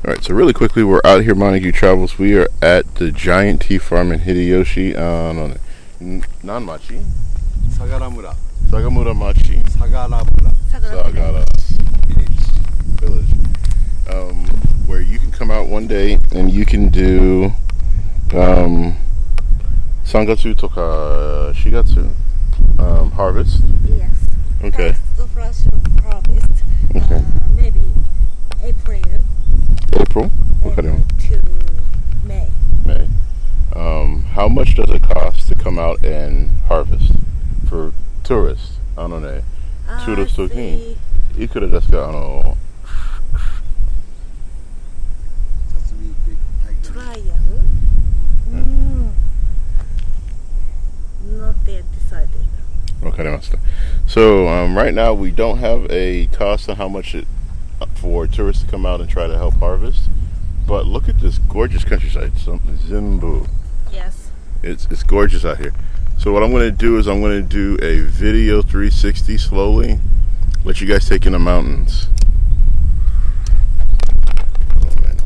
Alright, so really quickly, we're out here, Montague Travels. We are at the giant tea farm in Hitoyoshi on Nanmachi? Sagaramura. Sagamura Machi. Sagara Village. Where you can come out one day and you can do 3月 toka 4月 harvest. Yes. Okay. The first harvest. Okay. Maybe April. April? Okay. To May. May. How much does it cost to come out and harvest for tourists? トゥーリスト時にいくらですか？トライアル? Not yet decided. わかりました。So right now we don't have a cost on how much it for tourists to come out and try to help harvest. But look at this gorgeous countryside. Zimbu. Yes. It's gorgeous out here. So what I'm going to do is I'm going to do a video 360 slowly. Let you guys take in the mountains. Oh man,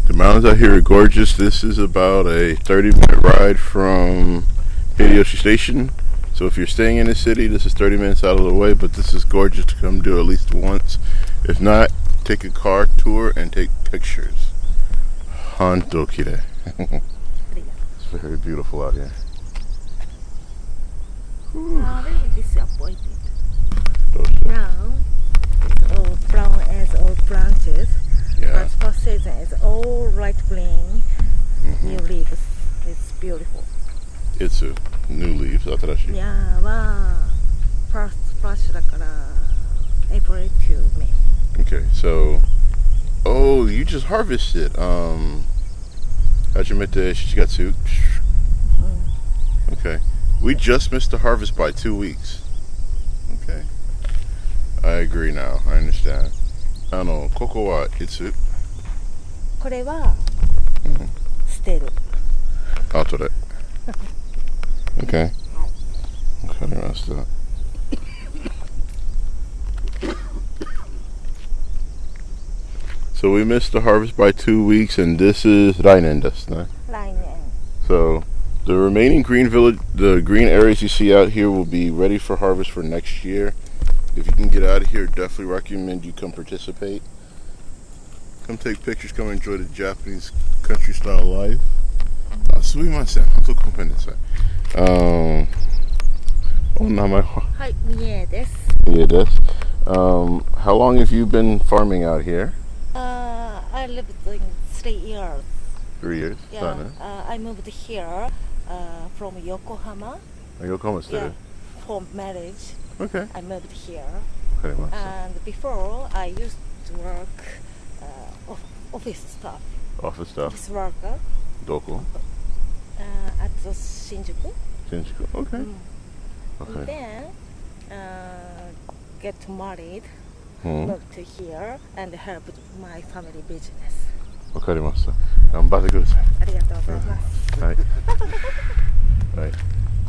the mountains out here are gorgeous. This is about a 30-minute ride from Hitoyoshi Station. So if you're staying in the city, this is 30 minutes out of the way, but this is gorgeous to come do at least once. If not, take a car tour and take pictures. Hanto kirei. It's very beautiful out here. Very disappointed. Now, it's all brown as old branches. Yeah. But first season is all light green. New leaves. It's beautiful. Itsu. New leaves. 新しい. Yeah, first flush だから April to May. Okay, so you just harvested. 初めて7月. Okay. We just missed the harvest by 2 weeks. Okay. I agree now. I understand. ここはいつ? これは捨てる。後で. Okay. わかりました。So we missed the harvest by 2 weeks, and this is 来年ですね。来年。So the remaining the green areas you see out here will be ready for harvest for next year. If you can get out of here, definitely recommend you come participate. Come take pictures, come enjoy the Japanese country style life. すみません、本当ごめんなさい。お名前は？はい、みえです。みえです。How long have you been farming out here? I lived in 3 years. 3 years? Yeah. I moved here from Yokohama. Yokohama State. Yeah, for marriage. Okay. I moved here. わかりました。And before I used to work office staff. Office staff. Office worker. どこ? At the Shinjuku. Shinjuku. Okay. Okay. Then get married, moved to here, and helped my family business. わかりました。頑張ってください。ありがとうございます。はい。はい。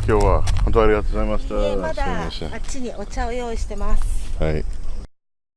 今日は本当にありがとうございました。いえ、まだあっちにお茶を用意してます。はい。